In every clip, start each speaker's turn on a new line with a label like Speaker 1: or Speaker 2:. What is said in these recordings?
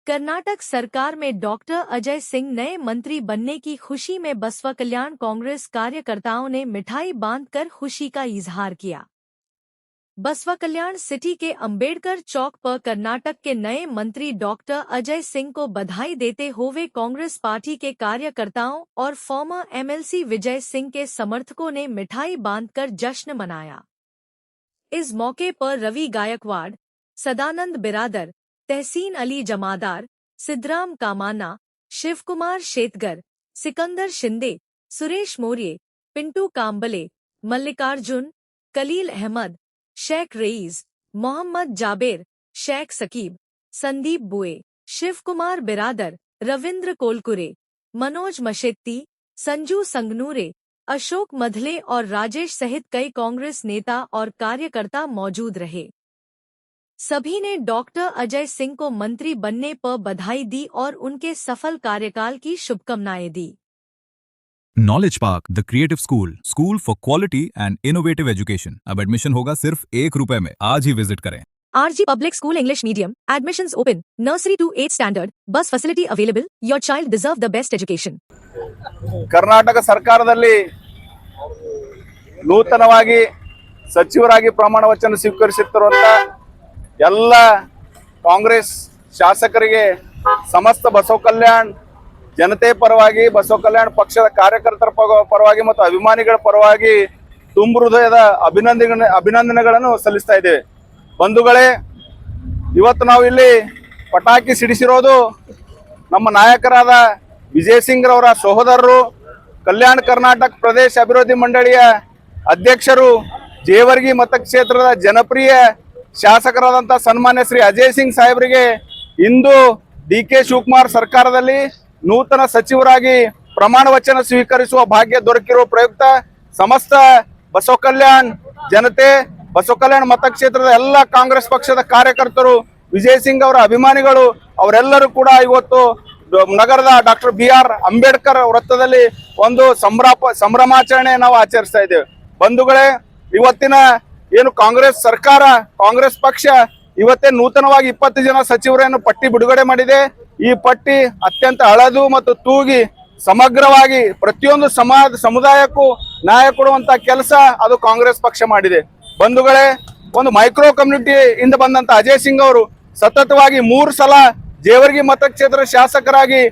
Speaker 1: कर्नाटक सरकार में डॉक्टर अजय सिंह नए मंत्री बनने की खुशी में बसवा कल्याण कांग्रेस कार्यकर्ताओं ने मिठाई बांधकर खुशी का इजहार किया। बसवा कल्याण सिटी के अंबेडकर चौक पर कर्नाटक के नए मंत्री डॉक्टर अजय सिंह को बधाई देते हुए कांग्रेस पार्टी के कार्यकर्ताओं और फॉर्मर एमएलसी विजय सिंह के समर्थकों ने मिठाई बांधकर जश्न मनाया। इस मौके पर रवि गायकवाड़, सदानंद बिरादर, तहसीन अली जमादार, सिद्धराम कामाना, शिवकुमार शेतगर, सिकंदर शिंदे, सुरेश मौर्य, पिंटू कांबले, मल्लिकार्जुन, कलील अहमद, शेख रईस, मोहम्मद जाबेर, शेख सकीब, संदीप बुए, शिवकुमार बिरादर, रविंद्र कोलकुरे, मनोज मशेत्ती, संजू संगनूरे, अशोक मधले और राजेश सहित कई कांग्रेस नेता और कार्यकर्ता मौजूद रहे। सभी ने डॉक्टर अजय सिंह को मंत्री बनने पर बधाई दी और उनके सफल कार्यकाल की शुभकामनाएं दी।
Speaker 2: Knowledge park the creative school for quality and innovative education. अब एडमिशन होगा सिर्फ ₹1 में। आज ही विजिट करें।
Speaker 1: RG Public School English Medium, admissions open, nursery to 8th standard, bus facility available, your child deserve the best education.
Speaker 3: Karnataka ಸರ್ಕಾರದಲ್ಲಿ ನೂತನವಾಗಿ ಸಚಿವರಾಗಿ ಪ್ರಮಾಣ ವಚನ ಸ್ವೀಕರಿಸುತ್ತಿರುವಂತ ಎಲ್ಲ ಕಾಂಗ್ರೆಸ್ ಶಾಸಕರಿಗೆ ಸಮಸ್ತ ಬಸವ ಕಲ್ಯಾಣ ಜನತೆ ಪರವಾಗಿ ಬಸವ ಕಲ್ಯಾಣ ಪಕ್ಷದ ಕಾರ್ಯಕರ್ತರ ಪರವಾಗಿ ಮತ್ತು ಅಭಿಮಾನಿಗಳ ಪರವಾಗಿ ತುಂಬು ಹೃದಯದ ಅಭಿನಂದನೆಗಳನ್ನು ಸಲ್ಲಿಸ್ತಾ ಇದ್ದೇವೆ। ಬಂಧುಗಳೇ, ಇವತ್ತು ನಾವು ಇಲ್ಲಿ ಪಟಾಕಿ ಸಿಡಿಸಿರೋದು ನಮ್ಮ ನಾಯಕರಾದ ವಿಜಯ್ ಸಿಂಗ್ ರವರ ಸಹೋದರರು, ಕಲ್ಯಾಣ ಕರ್ನಾಟಕ ಪ್ರದೇಶ ಅಭಿವೃದ್ಧಿ ಮಂಡಳಿಯ ಅಧ್ಯಕ್ಷರು, ಜೇವರ್ಗಿ ಮತಕ್ಷೇತ್ರದ ಜನಪ್ರಿಯ ಶಾಸಕರಾದಂಥ ಸನ್ಮಾನ್ಯ ಶ್ರೀ ಅಜಯ್ ಸಿಂಗ್ ಸಾಹೇಬರಿಗೆ ಇಂದು ಡಿ.ಕೆ. ಶಿವಕುಮಾರ್ ಸರ್ಕಾರದಲ್ಲಿ ನೂತನ ಸಚಿವರಾಗಿ ಪ್ರಮಾಣ ವಚನ ಸ್ವೀಕರಿಸುವ ಭಾಗ್ಯ ದೊರಕಿರುವ ಪ್ರಯುಕ್ತ ಸಮಸ್ತ ಬಸವ ಕಲ್ಯಾಣ ಜನತೆ, ಬಸವ ಕಲ್ಯಾಣ ಮತಕ್ಷೇತ್ರದ ಎಲ್ಲ ಕಾಂಗ್ರೆಸ್ ಪಕ್ಷದ ಕಾರ್ಯಕರ್ತರು, ವಿಜಯ್ ಸಿಂಗ್ ಅವರ ಅಭಿಮಾನಿಗಳು ಅವರೆಲ್ಲರೂ ಕೂಡ ಇವತ್ತು ನಗರದ ಡಾಕ್ಟರ್ ಬಿ.ಆರ್. ಅಂಬೇಡ್ಕರ್ ವೃತ್ತದಲ್ಲಿ ಒಂದು ಸಂಭ್ರಮಾಚರಣೆ ನಾವು ಆಚರಿಸ್ತಾ ಇದ್ದೇವೆ। ಬಂಧುಗಳೇ, ಇವತ್ತಿನ ಏನು ಕಾಂಗ್ರೆಸ್ ಸರ್ಕಾರ, ಕಾಂಗ್ರೆಸ್ ಪಕ್ಷ ಇವತ್ತೇ ನೂತನವಾಗಿ 20 ಜನ ಸಚಿವರನ್ನು ಪಟ್ಟಿ ಬಿಡುಗಡೆ ಮಾಡಿದೆ। ಈ ಪಟ್ಟಿ ಅತ್ಯಂತ ಹಳದು ಮತ್ತು ತೂಗಿ ಸಮಗ್ರವಾಗಿ ಪ್ರತಿಯೊಂದು ಸಮುದಾಯಕ್ಕೂ ನ್ಯಾಯ ಕೊಡುವಂತ ಕೆಲಸ ಅದು ಕಾಂಗ್ರೆಸ್ ಪಕ್ಷ ಮಾಡಿದೆ। ಬಂಧುಗಳೇ, ಒಂದು ಮೈಕ್ರೋ ಕಮ್ಯುನಿಟಿ ಇಂದ ಬಂದಂತ ಅಜಯ್ ಸಿಂಗ್ ಅವರು ಸತತವಾಗಿ 3 ಸಲ ಜೇವರ್ಗಿ ಮತಕ್ಷೇತ್ರ ಶಾಸಕರಾಗಿ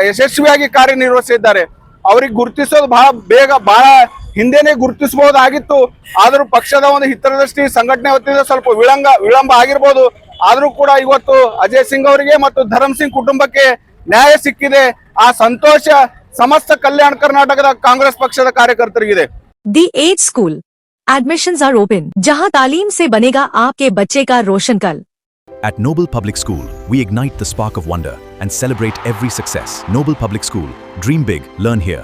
Speaker 3: ಯಶಸ್ವಿಯಾಗಿ ಕಾರ್ಯನಿರ್ವಹಿಸಿದ್ದಾರೆ। ಅವ್ರಿಗೆ ಗುರುತಿಸೋದು ಬಹಳ ಹಿಂದೆನೆ ಗುರುತಿಸಬಹುದಾಗಿತ್ತು, ಆದರೂ ಪಕ್ಷದ ಒಂದು ಹಿತದೃಷ್ಟಿ ಸಂಘಟನೆ ಹೊತ್ತಿದ ಸ್ವಲ್ಪ ವಿಳಂಬ ಆಗಿರ್ಬೋದು, ಆದರೂ ಕೂಡ ಇವತ್ತು ಅಜಯ್ ಸಿಂಗ್ ಅವರಿಗೆ ಮತ್ತು ಧರ್ಮ್ ಸಿಂಗ್ ಕುಟುಂಬಕ್ಕೆ ನ್ಯಾಯ ಸಿಕ್ಕಿದೆ। ಆ ಸಂತೋಷ ಸಮಸ್ತ ಕಲ್ಯಾಣ ಕರ್ನಾಟಕದ ಕಾಂಗ್ರೆಸ್ ಪಕ್ಷದ ಕಾರ್ಯಕರ್ತರಿಗಿದೆ।
Speaker 1: The age school admissions are open, जहां तालीम से बनेगा आपके बच्चे का रोशन कल।
Speaker 4: At Noble Public School, we ignite the spark of wonder and celebrate every success. Noble Public School, dream big, learn here.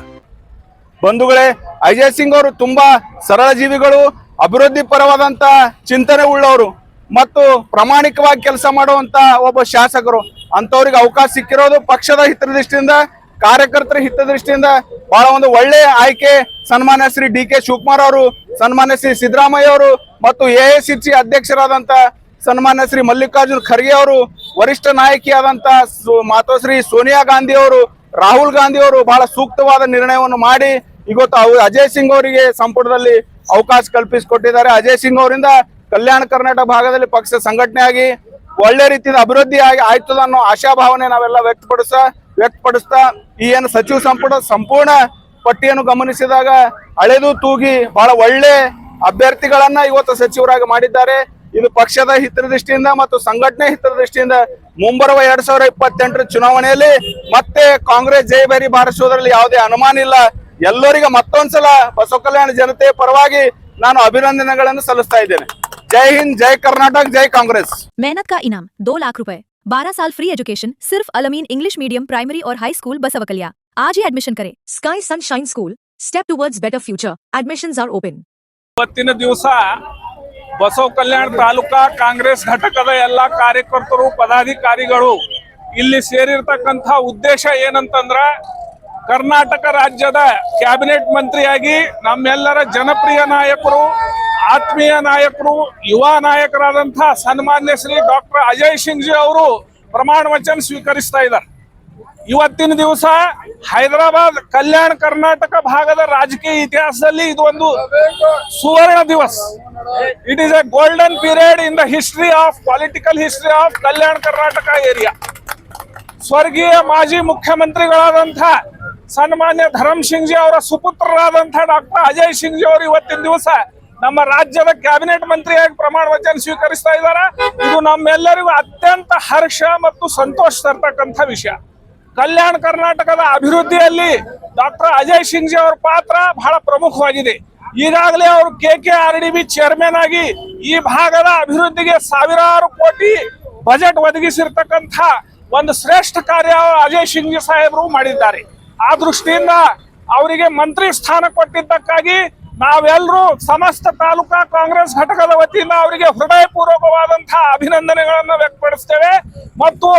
Speaker 3: ಬಂಧುಗಳೇ, ಅಜಯ್ ಸಿಂಗ್ ಅವರು ತುಂಬಾ ಸರಳ ಜೀವಿಗಳು, ಅಭಿವೃದ್ಧಿ ಪರವಾದಂತ ಚಿಂತನೆ ಉಳ್ಳವರು ಮತ್ತು ಪ್ರಾಮಾಣಿಕವಾಗಿ ಕೆಲಸ ಮಾಡುವಂತ ಒಬ್ಬ ಶಾಸಕರು। ಅಂತವರಿಗೆ ಅವಕಾಶ ಸಿಕ್ಕಿರೋದು ಪಕ್ಷದ ಹಿತದೃಷ್ಟಿಯಿಂದ, ಕಾರ್ಯಕರ್ತರ ಹಿತದೃಷ್ಟಿಯಿಂದ ಬಹಳ ಒಂದು ಒಳ್ಳೆಯ ಆಯ್ಕೆ। ಸನ್ಮಾನ್ಯ ಶ್ರೀ ಡಿ.ಕೆ. ಶಿವಕುಮಾರ್ ಅವರು, ಸನ್ಮಾನ್ಯ ಶ್ರೀ ಸಿದ್ದರಾಮಯ್ಯ ಅವರು ಮತ್ತು ಎಐಸಿಸಿ ಅಧ್ಯಕ್ಷರಾದಂತ ಸನ್ಮಾನ್ಯ ಶ್ರೀ ಮಲ್ಲಿಕಾರ್ಜುನ್ ಖರ್ಗೆ ಅವರು, ವರಿಷ್ಠ ನಾಯಕಿಯಾದಂತ ಮಾತೋಶ್ರೀ ಸೋನಿಯಾ ಗಾಂಧಿ ಅವರು, ರಾಹುಲ್ ಗಾಂಧಿ ಅವರು ಬಹಳ ಸೂಕ್ತವಾದ ನಿರ್ಣಯವನ್ನು ಮಾಡಿ ಇವತ್ತು ಅಜಯ್ ಸಿಂಗ್ ಅವರಿಗೆ ಸಂಪುಟದಲ್ಲಿ ಅವಕಾಶ ಕಲ್ಪಿಸಿಕೊಟ್ಟಿದ್ದಾರೆ। ಅಜಯ್ ಸಿಂಗ್ ಅವರಿಂದ ಕಲ್ಯಾಣ ಕರ್ನಾಟಕ ಭಾಗದಲ್ಲಿ ಪಕ್ಷ ಸಂಘಟನೆ ಆಗಿ ಒಳ್ಳೆ ರೀತಿಯ ಅಭಿವೃದ್ಧಿ ಆಯ್ತದ ಅನ್ನೋ ಆಶಾಭಾವನೆ ನಾವೆಲ್ಲ ವ್ಯಕ್ತಪಡಿಸ್ತಾ ಈ ಏನು ಸಚಿವ ಸಂಪುಟ ಸಂಪೂರ್ಣ ಪಟ್ಟಿಯನ್ನು ಗಮನಿಸಿದಾಗ ಹಳೆದು ತೂಗಿ ಬಹಳ ಒಳ್ಳೆ ಅಭ್ಯರ್ಥಿಗಳನ್ನ ಇವತ್ತು ಸಚಿವರಾಗಿ ಮಾಡಿದ್ದಾರೆ। ಇದು ಪಕ್ಷದ ಹಿತದೃಷ್ಟಿಯಿಂದ ಮತ್ತು ಸಂಘಟನೆ ಹಿತದೃಷ್ಟಿಯಿಂದ ಮುಂಬರುವ 2028 ಚುನಾವಣೆಯಲ್ಲಿ ಮತ್ತೆ ಕಾಂಗ್ರೆಸ್ ಜಯಭೇರಿ ಬಾರಿಸುವುದರಲ್ಲಿ ಯಾವುದೇ ಅನುಮಾನ ಇಲ್ಲ। ಎಲ್ಲರಿಗೂ ಮತ್ತೊಂದ್ಸಲ ಬಸವ ಕಲ್ಯಾಣ ಜನತೆಯ ಪರವಾಗಿ ನಾನು ಅಭಿನಂದನೆಗಳನ್ನು ಸಲ್ಲಿಸ್ತಾ ಇದ್ದೇನೆ। जय हिंद, जय कर्नाटक, जय कांग्रेस।
Speaker 5: मेहनत का इनाम 2 लाख रुपए, 12 साल फ्री एजुकेशन सिर्फ अलमीन इंग्लिश मीडियम प्राइमरी और हाई स्कूल बसवकलिया। आज ही एडमिशन करें।
Speaker 1: Sky Sunshine school, step towards better future, admissions are open.
Speaker 6: ಇವತ್ತಿನ ದಿವಸ ಬಸವ ಕಲ್ಯಾಣ ತಾಲೂಕಾ ಕಾಂಗ್ರೆಸ್ ಘಟಕದ ಎಲ್ಲ ಕಾರ್ಯಕರ್ತರು, ಪದಾಧಿಕಾರಿಗಳು ಇಲ್ಲಿ ಸೇರಿರ್ತಕ್ಕಂಥ ಉದ್ದೇಶ ಏನಂತಂದ್ರೆ ಕರ್ನಾಟಕ ರಾಜ್ಯದ ಕ್ಯಾಬಿನೆಟ್ ಮಂತ್ರಿಯಾಗಿ ನಮ್ಮೆಲ್ಲರ ಜನಪ್ರಿಯ ನಾಯಕರು, ಆತ್ಮೀಯ ನಾಯಕರು, ಯುವ ನಾಯಕರಾದಂತಹ ಸನ್ಮಾನ್ಯ ಶ್ರೀ ಡಾಕ್ಟರ್ ಅಜಯ್ ಸಿಂಗ್ ಜಿ ಅವರು ಪ್ರಮಾಣ ವಚನ ಸ್ವೀಕರಿಸ್ತಾ ಇದ್ದಾರೆ. ಇವತ್ತಿನ ದಿವಸ ಹೈದರಾಬಾದ್ ಕಲ್ಯಾಣ ಕರ್ನಾಟಕ ಭಾಗದ ರಾಜಕೀಯ ಇತಿಹಾಸದಲ್ಲಿ ಇದು ಒಂದು ಸುವರ್ಣ ದಿವಸ. It is a golden period in the history of political history of Kalyana Karnataka area. ಸ್ವರ್ಗೀಯ ಮಾಜಿ ಮುಖ್ಯಮಂತ್ರಿಗಳಾದಂತಹ ಸನ್ಮಾನ್ಯ ಧರಮ್ ಸಿಂಗ್ ಜಿ ಅವರ ಸುಪುತ್ರರಾದಂತಹ ಡಾಕ್ಟರ್ ಅಜಯ್ ಸಿಂಗ್ ಜಿ ಅವರು ಇವತ್ತಿನ ದಿವಸ ನಮ್ಮ ರಾಜ್ಯದ ಕ್ಯಾಬಿನೆಟ್ ಮಂತ್ರಿಯಾಗಿ ಪ್ರಮಾಣ ವಚನ ಸ್ವೀಕರಿಸ್ತಾ ಇದ್ದಾರೆ. ಇದು ನಮ್ಮೆಲ್ಲರಿಗೂ ಅತ್ಯಂತ ಹರ್ಷ ಮತ್ತು ಸಂತೋಷ ತರ್ತಕ್ಕಂಥ ವಿಷಯ. ಕಲ್ಯಾಣ ಕರ್ನಾಟಕದ ಅಭಿವೃದ್ಧಿಯಲ್ಲಿ ಡಾಕ್ಟರ್ ಅಜಯ್ ಸಿಂಗ್ ಜಿ ಅವರ ಪಾತ್ರ ಬಹಳ ಪ್ರಮುಖವಾಗಿದೆ. ಈಗಾಗಲೇ ಅವರು KKRDB ಚೇರ್ಮನ್ ಆಗಿ ಈ ಭಾಗದ ಅಭಿವೃದ್ಧಿಗೆ ಸಾವಿರಾರು ಕೋಟಿ ಬಜೆಟ್ ಒದಗಿಸಿರ್ತಕ್ಕಂಥ ಒಂದು ಶ್ರೇಷ್ಠ ಕಾರ್ಯ ಅಜಯ್ ಸಿಂಗ್ ಜಿ ಸಾಹೇಬರು ಮಾಡಿದ್ದಾರೆ. ಆ ದೃಷ್ಟಿಯಿಂದ ಅವರಿಗೆ ಮಂತ್ರಿ ಸ್ಥಾನ ಕೊಟ್ಟಿದ್ದಕ್ಕಾಗಿ ನಾವೆಲ್ಲರೂ ಸಮಸ್ತ ತಾಲೂಕಾ ಕಾಂಗ್ರೆಸ್ ಘಟಕದ ವತಿಯಿಂದ ಅವರಿಗೆ ಹೃದಯಪೂರ್ವಕವಾದಂತಹ ಅಭಿನಂದನೆಗಳನ್ನು ವ್ಯಕ್ತಪಡಿಸ್ತೇವೆ. ಮತ್ತು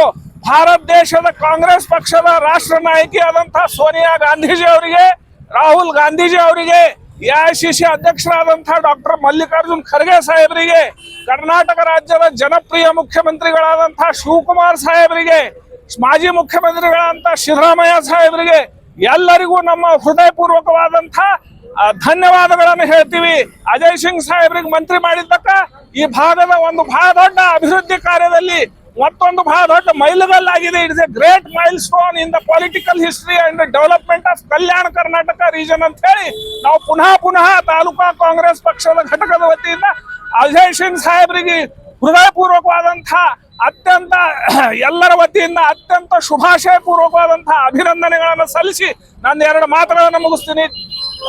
Speaker 6: ಭಾರತ ದೇಶದ ಕಾಂಗ್ರೆಸ್ ಪಕ್ಷದ ರಾಷ್ಟ್ರ ನಾಯಕಿಯಾದಂತಹ ಸೋನಿಯಾ ಗಾಂಧೀಜಿ ಅವರಿಗೆ, ರಾಹುಲ್ ಗಾಂಧೀಜಿ ಅವರಿಗೆ, AICC ಅಧ್ಯಕ್ಷರಾದಂತಹ ಡಾಕ್ಟರ್ ಮಲ್ಲಿಕಾರ್ಜುನ್ ಖರ್ಗೆ ಸಾಹೇಬರಿಗೆ, ಕರ್ನಾಟಕ ರಾಜ್ಯದ ಜನಪ್ರಿಯ ಮುಖ್ಯಮಂತ್ರಿಗಳಾದಂತಹ ಶಿವಕುಮಾರ್ ಸಾಹೇಬರಿಗೆ, ಮಾಜಿ ಮುಖ್ಯಮಂತ್ರಿಗಳಾದಂತಹ ಸಿದ್ದರಾಮಯ್ಯ ಸಾಹೇಬರಿಗೆ ಎಲ್ಲರಿಗೂ ನಮ್ಮ ಹೃದಯಪೂರ್ವಕವಾದಂತಹ ಧನ್ಯವಾದಗಳನ್ನು ಹೇಳ್ತೀವಿ. ಅಜಯ್ ಸಿಂಗ್ ಸಾಹೇಬ್ರಿಗೆ ಮಂತ್ರಿ ಮಾಡಿದ್ದಕ್ಕ ಈ ಭಾಗದ ಒಂದು ಬಹಳ ದೊಡ್ಡ ಅಭಿವೃದ್ಧಿ ಕಾರ್ಯದಲ್ಲಿ ಮತ್ತೊಂದು ಬಹಳ ದೊಡ್ಡ ಮೈಲುಗಲ್ಲಾಗಿದೆ. It is a great milestone in the political history and development of Kalyana Karnataka region ಅಂತ ಹೇಳಿ ನಾವು ಪುನಃ ತಾಲೂಕಾ ಕಾಂಗ್ರೆಸ್ ಪಕ್ಷದ ಘಟಕದ ವತಿಯಿಂದ ಅಜಯ್ ಸಿಂಗ್ ಸಾಹೇಬ್ರಿಗೆ ಹೃದಯಪೂರ್ವಕವಾದಂತಹ ಅತ್ಯಂತ ಎಲ್ಲರ ವತಿಯಿಂದ ಅತ್ಯಂತ ಶುಭಾಶಯ ಪೂರ್ವಕವಾದಂತಹ ಅಭಿನಂದನೆಗಳನ್ನು ಸಲ್ಲಿಸಿ ನನ್ನ 2 ಮಾತುಗಳನ್ನು ಮುಗಿಸ್ತೀನಿ.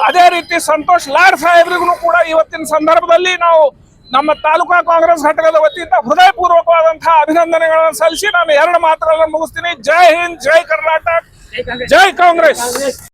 Speaker 6: ಅದೇ ರೀತಿ ಸಂತೋಷ್ ಲಾಡ್ ಸಾಹೇಬ್ರಿಗೂ ಕೂಡ ಇವತ್ತಿನ ಸಂದರ್ಭದಲ್ಲಿ ನಾವು ನಮ್ಮ ತಾಲೂಕಾ ಕಾಂಗ್ರೆಸ್ ಘಟಕದ ವತಿಯಿಂದ ಹೃದಯಪೂರ್ವಕವಾದಂತಹ ಅಭಿನಂದನೆಗಳನ್ನು ಸಲ್ಲಿಸಿ ನಾನು 2 ಮಾತುಗಳನ್ನು ಮುಗಿಸ್ತೀನಿ. ಜೈ ಹಿಂದ್, ಜೈ ಕರ್ನಾಟಕ, ಜೈ ಕಾಂಗ್ರೆಸ್.